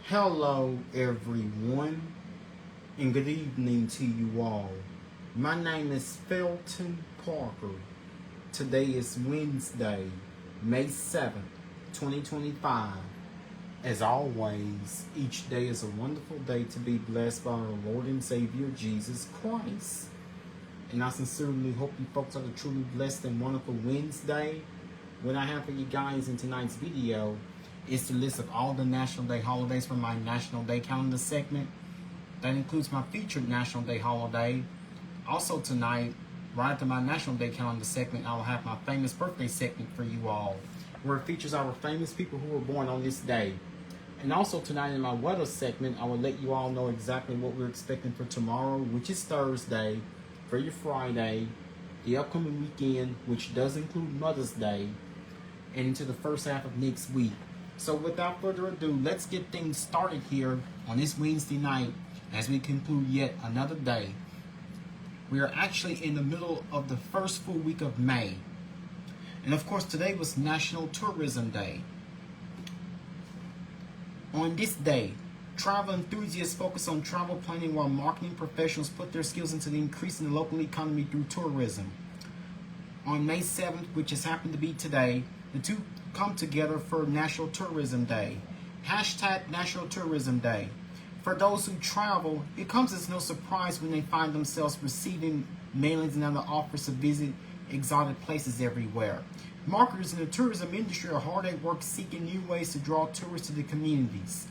Hello, everyone, and good evening to you all. My name is Felton Parker. Today is Wednesday, May 7th, 2025. As always, each day is a wonderful day to be blessed by our Lord and Savior Jesus Christ. And I sincerely hope you folks have a truly blessed and wonderful Wednesday. What I have for you guys in tonight's video is the list of all the National Day holidays from my National Day calendar segment. That includes my featured National Day holiday. Also tonight, right after my National Day calendar segment, I will have my famous birthday segment for you all, where it features our famous people who were born on this day. And also tonight in my weather segment, I will let you all know exactly what we're expecting for tomorrow, which is Thursday, for your Friday, the upcoming weekend, which does include Mother's Day, and into the first half of next week. So without further ado, let's get things started here on this Wednesday night as we conclude yet another day. We are actually in the middle of the first full week of May. And of course, today was National Tourism Day. On this day, travel enthusiasts focus on travel planning while marketing professionals put their skills into the increase in the local economy through tourism. On May 7th, which has happened to be today, the two come together for National Tourism Day. Hashtag National Tourism Day. For those who travel, it comes as no surprise when they find themselves receiving mailings and other offers to visit exotic places everywhere. Marketers in the tourism industry are hard at work seeking new ways to draw tourists to the communities.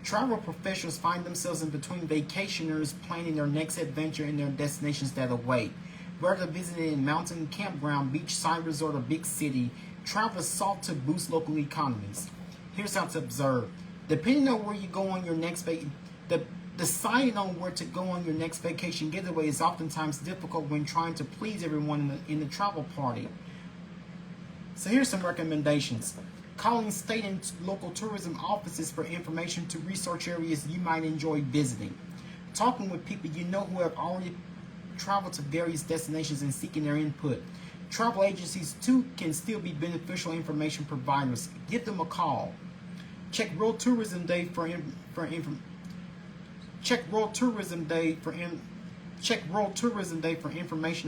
Travel professionals find themselves in between vacationers planning their next adventure in their destinations that await. Whether visiting a mountain campground, beachside resort, or big city, travelers sought to boost local economies. Here's how to observe. Depending on where you go on your next deciding on where to go on your next vacation getaway is oftentimes difficult when trying to please everyone in the travel party. So here's some recommendations. Calling state and local tourism offices for information to research areas you might enjoy visiting. Talking with people you know who have already traveled to various destinations and seeking their input. Travel agencies too can still be beneficial information providers. Give them a call. Check World Tourism Day for information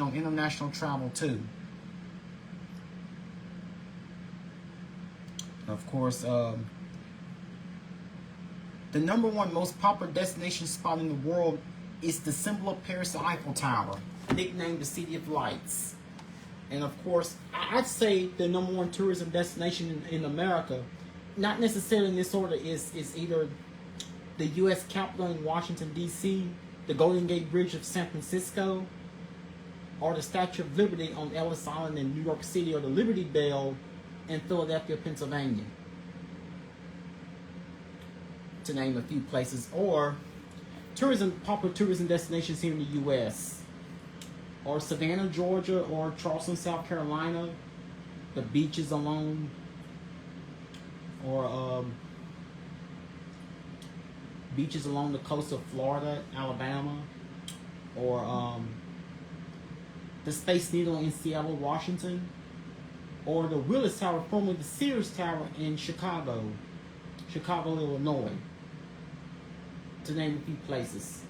on international travel too. Of course, the number one most popular destination spot in the world is the symbol of Paris, the Eiffel Tower, nicknamed the City of Lights. And of course, I'd say the number one tourism destination in America, not necessarily in this order, is either the U.S. Capitol in Washington, D.C., the Golden Gate Bridge of San Francisco, or the Statue of Liberty on Ellis Island in New York City, or the Liberty Bell in Philadelphia, Pennsylvania, to name a few places. Or popular tourism destinations here in the U.S., or Savannah, Georgia, or Charleston, South Carolina, the beaches along, or beaches along the coast of Florida, Alabama, or the Space Needle in Seattle, Washington, or the Willis Tower, formerly the Sears Tower in Chicago, Illinois, to name a few places.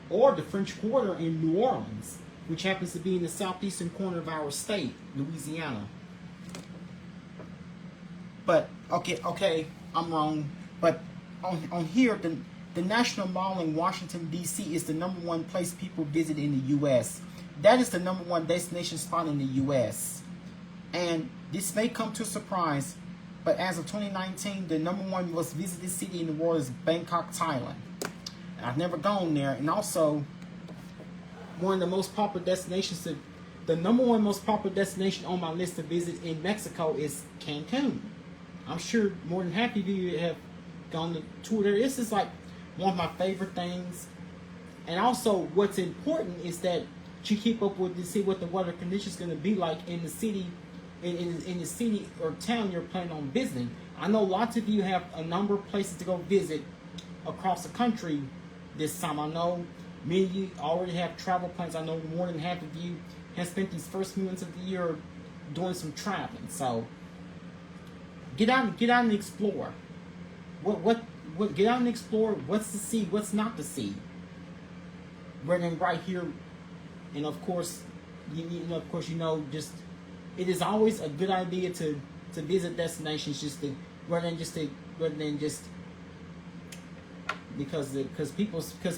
Or the French Quarter in New Orleans, which happens to be in the southeastern corner of our state, Louisiana. But, okay, I'm wrong. But on here, the National Mall in Washington, D.C. is the number one place people visit in the U.S. That is the number one destination spot in the U.S. And this may come to a surprise, but as of 2019, the number one most visited city in the world is Bangkok, Thailand. I've never gone there. And also, one of the most popular destinations, the number one most popular destination on my list to visit in Mexico is Cancun. I'm sure more than half of you have gone to tour there. This is like one of my favorite things. And also, what's important is that you keep up with to see what the weather conditions is going to be like in the city, in the city or town you're planning on visiting. I know lots of you have a number of places to go visit across the country this time. I know many of you already have travel plans. I know more than half of you have spent these first few months of the year doing some traveling. So get out and explore. what get out and explore what's to see, what's not to see. Rather than right here, and of course, just it is always a good idea to visit destinations rather than just because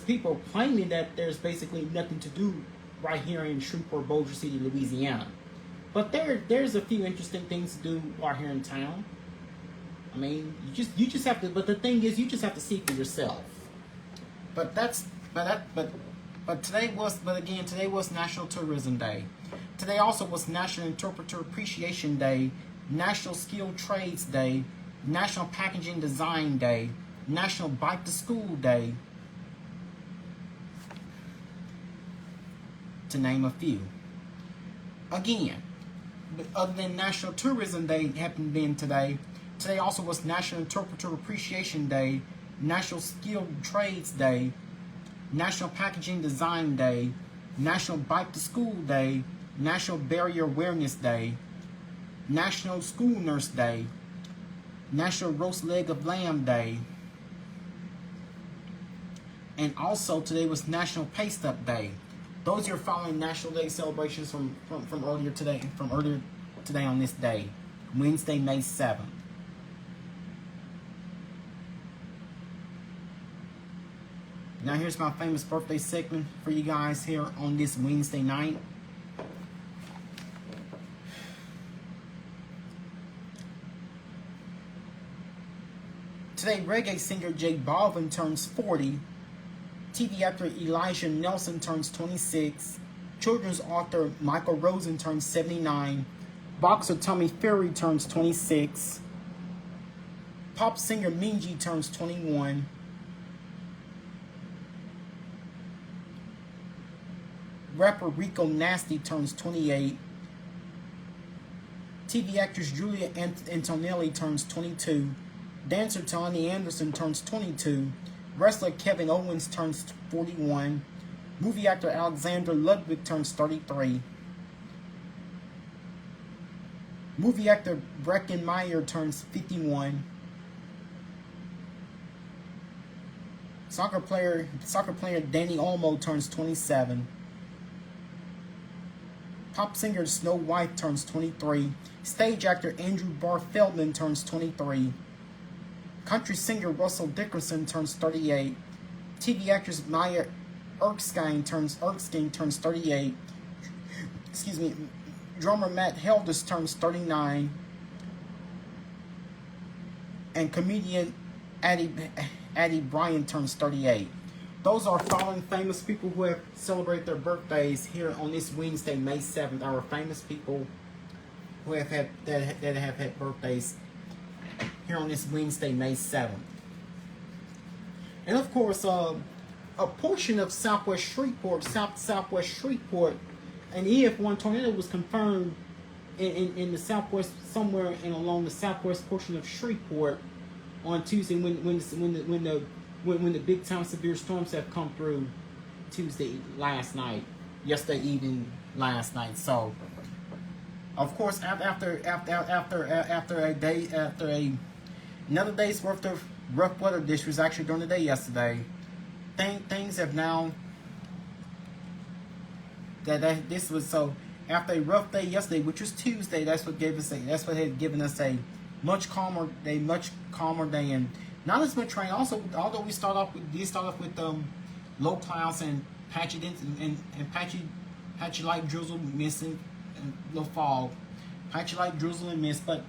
people claiming that there's basically nothing to do right here in Shreveport, Bossier City, Louisiana. But there's a few interesting things to do right here in town. I mean, you just have to. But the thing is, you just have to see for yourself. But today was National Tourism Day. Today also was National Interpreter Appreciation Day, National Skilled Trades Day, National Packaging Design Day, National Bike to School Day, to name a few. Again, other than National Tourism Day happened being today, today also was National Interpreter Appreciation Day, National Skilled Trades Day, National Packaging Design Day, National Bike to School Day, National Barrier Awareness Day, National School Nurse Day, National Roast Leg of Lamb Day, and also today was National Paste Up Day. Those are your following National Day celebrations from earlier today on this day, Wednesday, May 7th. Now here's my famous birthday segment for you guys here on this Wednesday night. Today, reggae singer J Balvin turns 40. TV actor Elijah Nelson turns 26. Children's author Michael Rosen turns 79. Boxer Tommy Fury turns 26. Pop singer Minji turns 21. Rapper Rico Nasty turns 28. TV actress Julia Antonelli turns 22. Dancer Tony Anderson turns 22. Wrestler Kevin Owens turns 41. Movie actor Alexander Ludwig turns 33. Movie actor Breckin Meyer turns 51. Soccer player Danny Olmo turns 27. Pop singer Snow White turns 23. Stage actor Andrew Barr Feldman turns 23. Country singer Russell Dickerson turns 38. TV actress Maya Erskine turns 38. Excuse me. Drummer Matt Helders turns 39. And comedian Addie Bryant turns 38. Those are following famous people who have celebrated their birthdays here on this Wednesday, May 7th. Our famous people who have had birthdays here on this Wednesday, May 7th. And of course, a portion of Southwest Shreveport, Southwest Shreveport, an EF1 tornado was confirmed in the southwest, somewhere and along the southwest portion of Shreveport on Tuesday when the big time severe storms have come through yesterday evening last night. So, of course, after another day's worth of rough weather, this was actually during the day yesterday. Things have now this was so after a rough day yesterday, which was Tuesday. That's what had given us a much calmer day, and not as much rain. Also, although we did start off with low clouds and patchy and patchy light drizzle, mist and little fog, patchy light drizzle and mist, but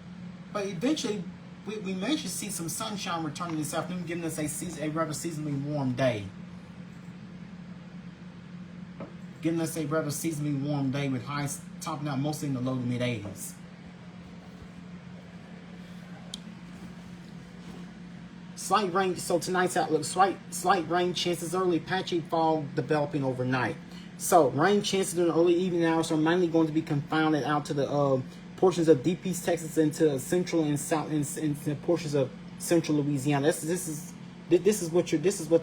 eventually we managed to see some sunshine returning this afternoon, giving us a rather seasonably warm day. With highs topping out mostly in the low to mid 80s. Slight rain. So tonight's outlook: slight rain chances, early patchy fog developing overnight. So rain chances in the early evening hours are mainly going to be confounded out to the portions of deep East Texas into central and south and portions of central Louisiana. This is what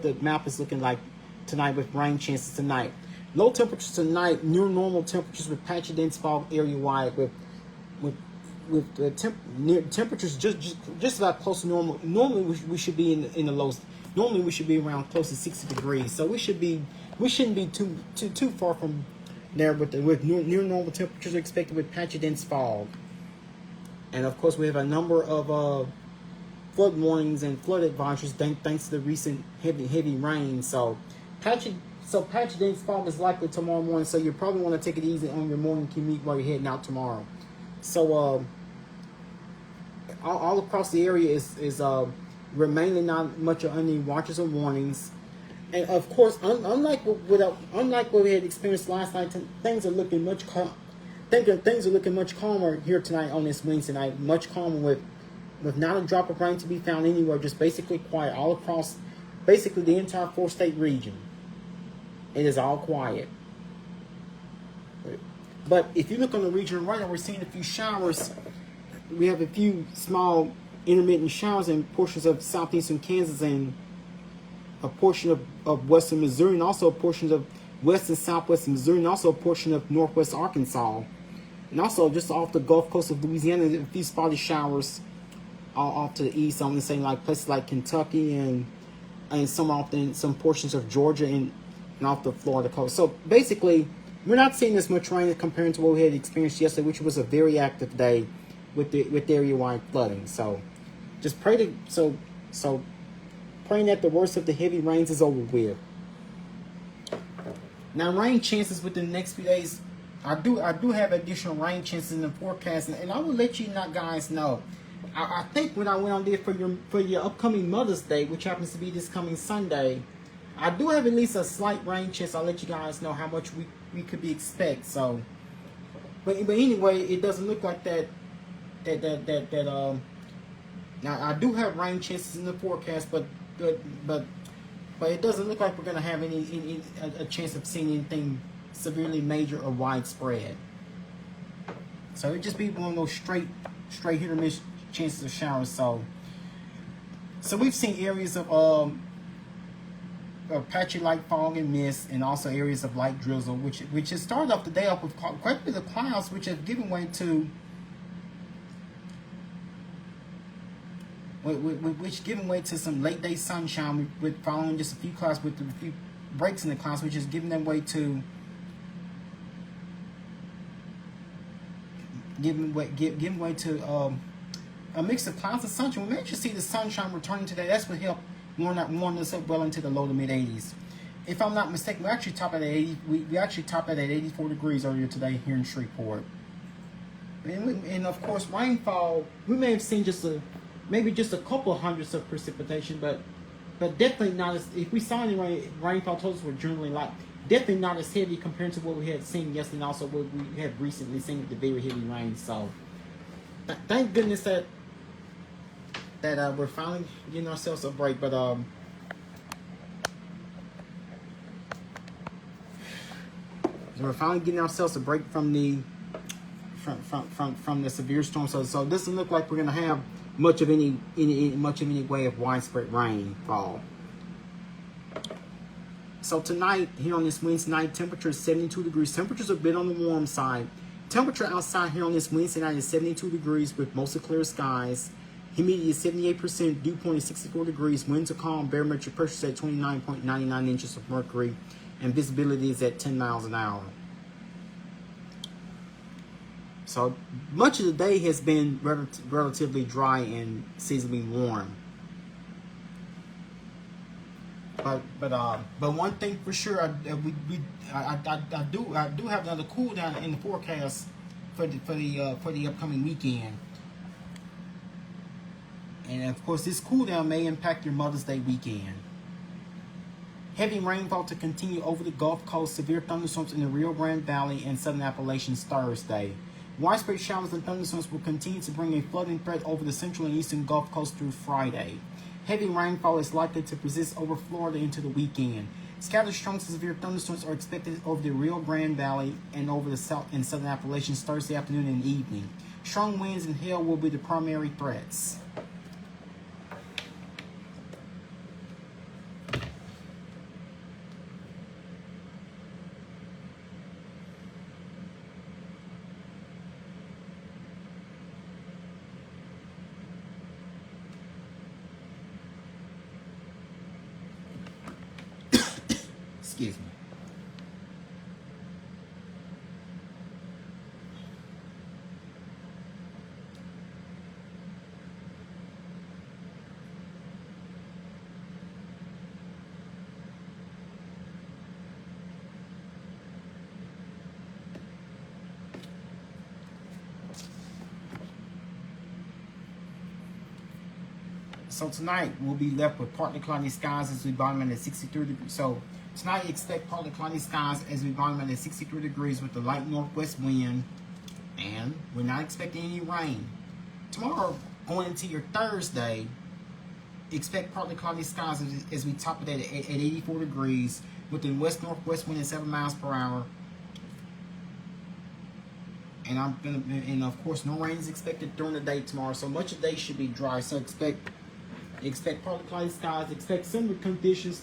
the map is looking like tonight with rain chances tonight. Low temperatures tonight, near normal temperatures with patchy dense fog area wide with with the temperatures just about close to normal. Normally we should be in the lows. Normally we should be around close to 60 degrees. So we shouldn't be too far from there. With near normal temperatures expected with patchy dense fog, and of course we have a number of flood warnings and flood advisories thanks to the recent heavy rain. So patchy dense fog is likely tomorrow morning. So you probably want to take it easy on your morning commute while you're heading out tomorrow. So all across the area is remaining not much of any watches or warnings, and of course, unlike what we had experienced last night, things are looking much calmer here tonight on this Wednesday night. Much calmer with not a drop of rain to be found anywhere. Just basically quiet all across, basically the entire 4-state region. It is all quiet. But if you look on the region right now, we're seeing a few showers. We have a few small intermittent showers in portions of southeastern Kansas and a portion of western Missouri, and also portions of west and southwestern Missouri, and also a portion of northwest Arkansas. And also just off the Gulf Coast of Louisiana, a few spotty showers off to the east. I'm going to say like places like Kentucky and some portions of Georgia and off the Florida coast. So basically, we're not seeing as much rain compared to what we had experienced yesterday, which was a very active day with area-wide flooding. So just praying that the worst of the heavy rains is over with. Now, rain chances within the next few days, I do have additional rain chances in the forecast, and I will let you guys know. I think when I went on there for your upcoming Mother's Day, which happens to be this coming Sunday, I do have at least a slight rain chance. I'll let you guys know how much we could be expect. So, but anyway, it doesn't look like that. Now I do have rain chances in the forecast, but it doesn't look like we're gonna have a chance of seeing anything severely major or widespread. So it just be one of those straight hit or miss chances of showers. So we've seen areas of patchy light fog and mist, and also areas of light drizzle, which has started off the day up with quite a bit of clouds, which have given way to some late day sunshine, with following just a few clouds with a few breaks in the clouds, which is giving way to a mix of clouds and sunshine. We may actually see the sunshine returning today. That's what helped warm us up well into the low to mid 80s. If I'm not mistaken, we actually topped at 80. We actually topped at 84 degrees earlier today here in Shreveport. And of course, rainfall, we may have seen maybe just a couple of hundredths of precipitation, but definitely not as, if we saw any rainfall totals were generally light, definitely not as heavy compared to what we had seen yesterday, and also what we had recently seen with the very heavy rain. So thank goodness that we're finally getting ourselves a break. But we're finally getting ourselves a break from the severe storm. So it doesn't look like we're gonna have much of any way of widespread rainfall. So tonight, here on this Wednesday night, temperature is 72 degrees. Temperature's a bit on the warm side. Temperature outside here on this Wednesday night is 72 degrees with mostly clear skies. Humidity is 78%, dew point is 64 degrees. Winds are calm, barometric pressure is at 29.99 inches of mercury, and visibility is at 10 miles an hour. So much of the day has been relatively dry and seasonably warm. But one thing for sure, I do have another cool down in the forecast for the upcoming weekend. And of course, this cool down may impact your Mother's Day weekend. Heavy rainfall to continue over the Gulf Coast. Severe thunderstorms in the Rio Grande Valley and Southern Appalachians Thursday. Widespread showers and thunderstorms will continue to bring a flooding threat over the central and eastern Gulf Coast through Friday. Heavy rainfall is likely to persist over Florida into the weekend. Scattered strong to severe thunderstorms are expected over the Rio Grande Valley and over the South and Southern Appalachians Thursday afternoon and evening. Strong winds and hail will be the primary threats. Excuse me. So tonight we'll be left with partly cloudy skies as we bottom out at 63 degrees. So tonight expect partly cloudy skies as we bottom out at 63 degrees with the light northwest wind, and we're not expecting any rain. Tomorrow, going into your Thursday, expect partly cloudy skies as we top it at 84 degrees with the west northwest wind at 7 miles per hour. And of course, no rain is expected during the day tomorrow. So much of the day should be dry. So expect partly cloudy skies. Expect similar conditions.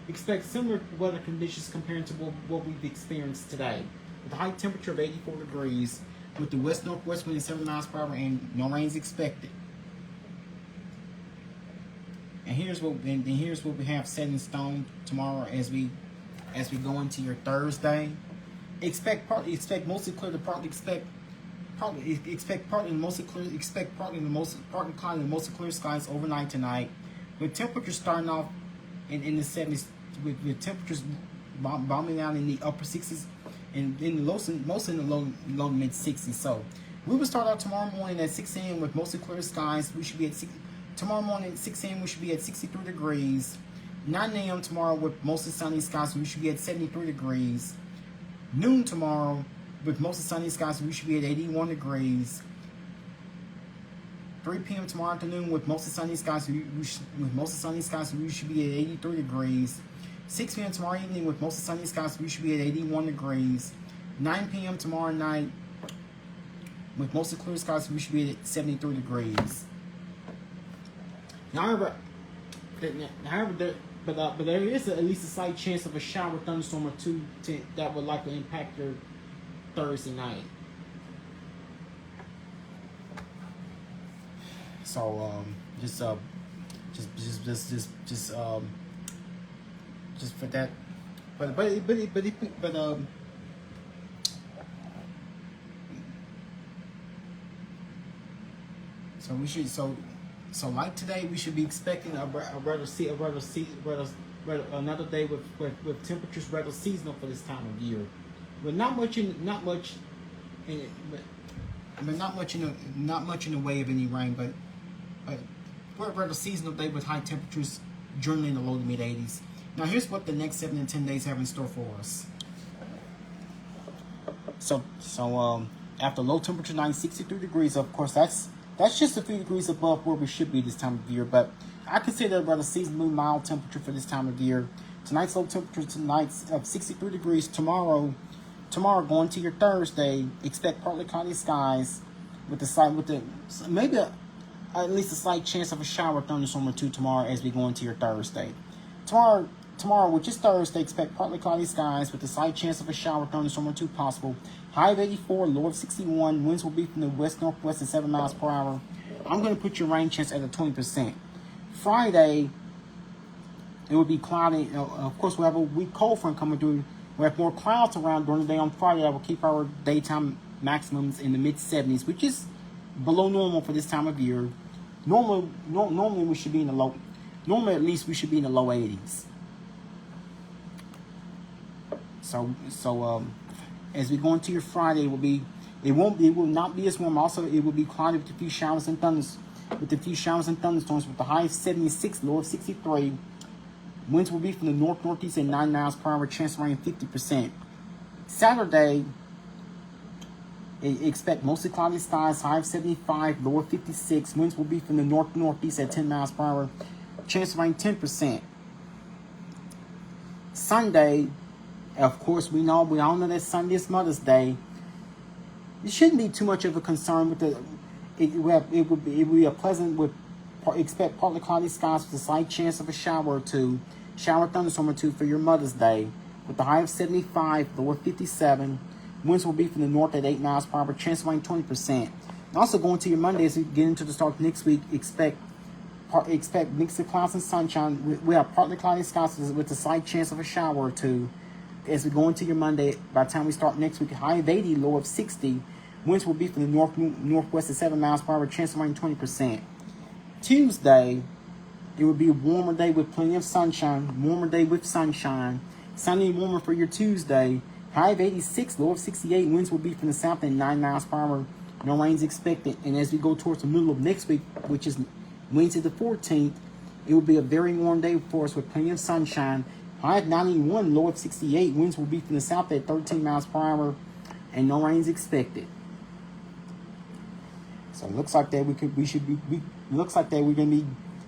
Expect similar weather conditions compared to what we've experienced today, with a high temperature of 84 degrees, with the west northwest wind at 7 miles per hour, and no rain is expected. And here's what we have set in stone tomorrow as we go into your Thursday. Expect mostly clear to partly partly mostly clear. Expect partly cloudy and mostly clear skies overnight tonight, with temperatures starting off in the 70s, with temperatures bombing out in the upper 60s, and in the mostly in the low to mid 60s. So we will start out tomorrow morning at 6 a.m. with mostly clear skies. We should be at tomorrow morning at 6 a.m. we should be at 63 degrees. 9 a.m. tomorrow with mostly sunny skies. We should be at 73 degrees. Noon tomorrow with mostly sunny skies. We should be at 81 degrees. 3 p.m. tomorrow afternoon with mostly sunny skies. We should be at 83 degrees. 6 p.m. tomorrow evening with mostly sunny skies. We should be at 81 degrees. 9 p.m. tomorrow night with mostly clear skies. We should be at 73 degrees. However, there is at least a slight chance of a shower, thunderstorm, or two that would likely impact your Thursday night. So just for that, so we should so like today we should be expecting another day with temperatures rather seasonal for this time of year, but not much in the way of any rain, but rather seasonal day with high temperatures generally in the low to mid 80s. Now here's what the next 7 and 10 days have in store for us. So after low temperature 63 degrees, of course that's just a few degrees above where we should be this time of year, but I consider it rather seasonally mild temperature for this time of year. Tonight's low temperature of 63 degrees. Tomorrow going to your Thursday, expect partly cloudy skies with maybe at least a slight chance of a shower, thunderstorm, or two tomorrow as we go into your Thursday. Tomorrow, which is Thursday, expect partly cloudy skies with a slight chance of a shower, thunderstorm, or two possible. High of 84, low of 61. Winds will be from the west-northwest at 7 miles per hour. I'm going to put your rain chance at a 20%. Friday, it will be cloudy. Of course, we'll have a weak cold front coming through. We'll have more clouds around during the day on Friday. That will keep our daytime maximums in the mid-70s, which is below normal for this time of year. Normally we should be in the low. Normally, at least, we should be in the low 80s. So as we go into your Friday, it will not be as warm. Also, it will be cloudy with a few showers and thunderstorms. With the high of 76, low of 63. Winds will be from the northeast at 9 miles per hour. Chance of rain 50%. Saturday, expect mostly cloudy skies. High of 75, low of 56. Winds will be from the northeast at 10 miles per hour. Chance of rain 10%. Sunday, of course, we all know that Sunday is Mother's Day. It shouldn't be too much of a concern with it would be a pleasant expect partly cloudy skies with a slight chance of a shower or two, shower thunderstorm or two for your Mother's Day, with the high of 75, low of 57. Winds will be from the north at 8 miles per hour. Chance of rain 20%. And also going to your Monday as we get into the start of next week, expect expect mixed of clouds and sunshine. We have partly cloudy skies with a slight chance of a shower or two. As we go into your Monday, by the time we start next week, high of 80, low of 60. Winds will be from the northwest at 7 miles per hour, chance of rain 20%. Tuesday, it will be a warmer day with plenty of sunshine. Warmer day with sunshine. Sunny and warmer for your Tuesday. High of 86, low of 68. Winds will be from the south at 9 miles per hour. No rain's expected. And as we go towards the middle of next week, which is Wednesday the 14th, it will be a very warm day for us with plenty of sunshine. High of 91, low of 68. Winds will be from the south at 13 miles per hour. And no rain's expected. So it looks like that looks like that we're gonna be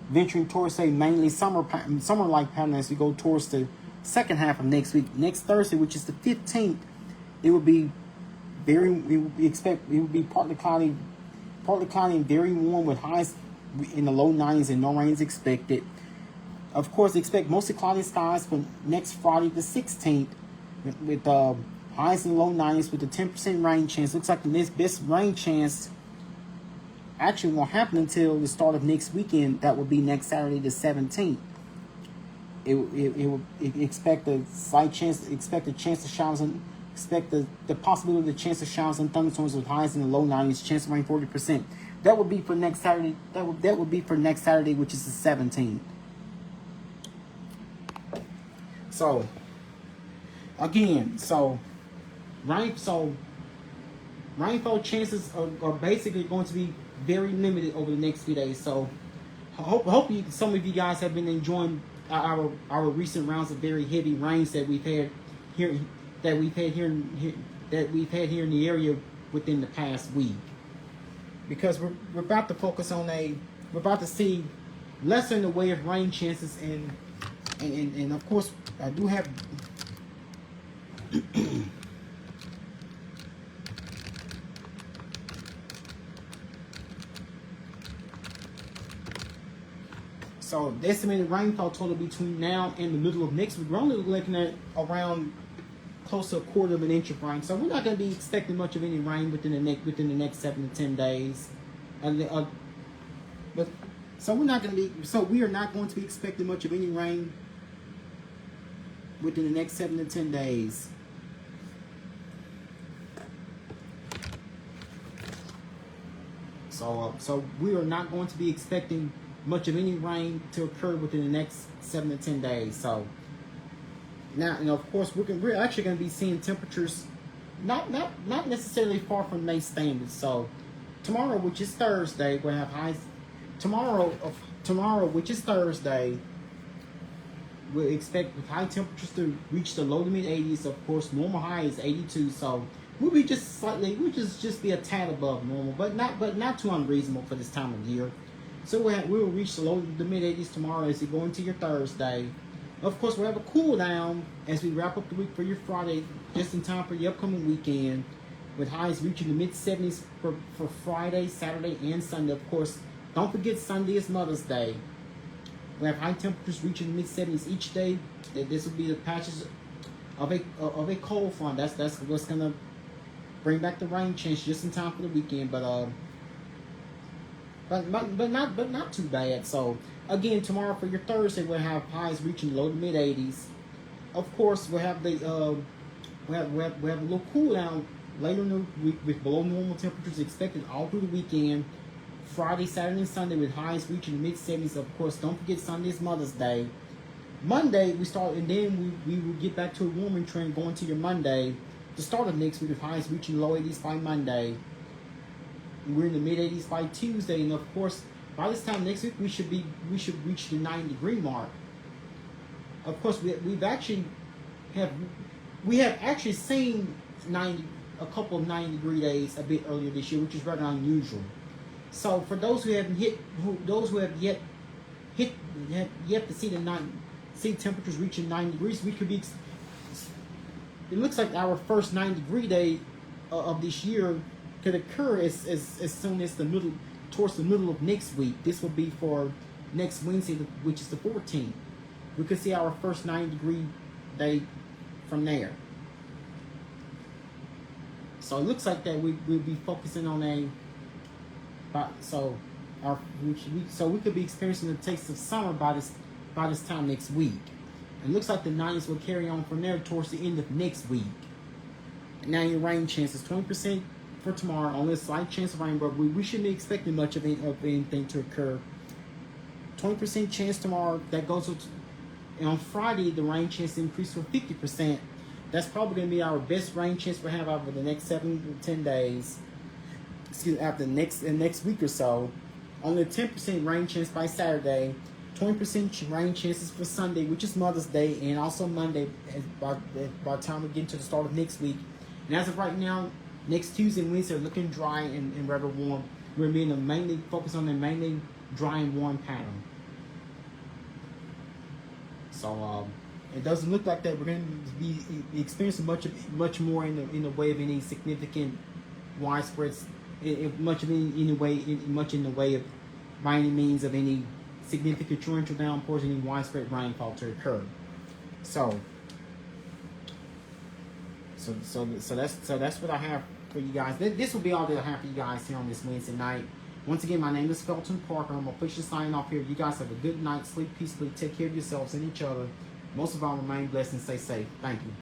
venturing towards a mainly summer-like pattern as we go towards the second half of next week. Next Thursday, which is the 15th, it will be partly cloudy and very warm with highs in the low 90s and no rain is expected. Of course, expect mostly cloudy skies for next Friday the 16th with highs in the low 90s with a 10% rain chance. Looks like the next best rain chance actually won't happen until the start of next weekend. That will be next Saturday the 17th. Expect a slight chance. Expect a chance of showers and expect the possibility of the chance of showers and thunderstorms with highs in the low 90s. Chance of rain 40%. That will be for next Saturday. That will be for next Saturday, which is the 17th. So again, rainfall chances are basically going to be very limited over the next few days. So I hope some of you guys have been enjoying our recent rounds of very heavy rains that we've had here in the area within the past week. Because we're about to focus on we're about to see lesser in the way of rain chances and of course I do have so the estimated rainfall total between now and the middle of next week, we're only looking at around close to 1/4 of an inch of rain. So we're not going to be expecting much of any rain within the next 7 to 10 days. We are not going to be expecting much of any rain within the next 7 to 10 days. So we are not going to be expecting much of any rain to occur within the next 7 to 10 days. So now, and of course, we're actually going to be seeing temperatures not necessarily far from May standards. So tomorrow, which is Thursday, we're going to have highs. Tomorrow, which is Thursday, we'll expect with high temperatures to reach the low to mid 80s. Of course, normal high is 82. So we'll just be a tad above normal, but not too unreasonable for this time of year. So we'll reach the low to mid 80s tomorrow as you go into your Thursday. Of course, we'll have a cool down as we wrap up the week for your Friday, just in time for the upcoming weekend, with highs reaching the mid 70s for Friday, Saturday, and Sunday. Of course, don't forget Sunday is Mother's Day. We have high temperatures reaching the mid 70s each day. This will be the patches of a cold front. That's what's gonna bring back the rain chance just in time for the weekend. But not too bad. So again, tomorrow for your Thursday, we'll have highs reaching low to mid 80s. Of course, we'll have we have a little cool down later in the week with below normal temperatures expected all through the weekend. Friday, Saturday, and Sunday with highs reaching mid 70s. Of course, don't forget Sunday is Mother's Day. Monday we start, and then we will get back to a warming trend going to your Monday. The start of next week with highs reaching low 80s by Monday. We're in the mid 80s by Tuesday, and of course, by this time next week we should reach the 90-degree mark. Of course, we have actually seen a couple of 90-degree days a bit earlier this year, which is rather unusual. So for those who have yet to see temperatures reaching 90 degrees, we could be. It looks like our first 90-degree day of this year could occur as soon as towards the middle of next week. This will be for next Wednesday, which is the 14th. We could see our first 90-degree day from there. So it looks like that we'll be focusing on so we could be experiencing the taste of summer by this time next week. It looks like the 90s will carry on from there towards the end of next week. Now your rain chances 20% for tomorrow, only a slight chance of rain, but we shouldn't be expecting much of anything to occur. 20% chance tomorrow. That goes to, and on Friday the rain chance increased to 50%. That's probably going to be our best rain chance we have over the next 7 to 10 days. Excuse me, after the next week or so. Only a 10% rain chance by Saturday. 20% rain chances for Sunday, which is Mother's Day, and also Monday by the time we get into the start of next week. And as of right now, next Tuesday and Wednesday are looking dry and rather warm. We're going to mainly focus on the mainly dry and warm pattern. So it doesn't look like that we're going to be experiencing much more in the way of any significant widespread, much in the way of by any means of any significant torrential downpours, any widespread rainfall to occur. So that's what I have for you guys. This will be all that I have for you guys here on this Wednesday night. Once again, my name is Felton Parker. I'm officially signing off here. You guys have a good night. Sleep peacefully. Take care of yourselves and each other. Most of all, remain blessed and stay safe. Thank you.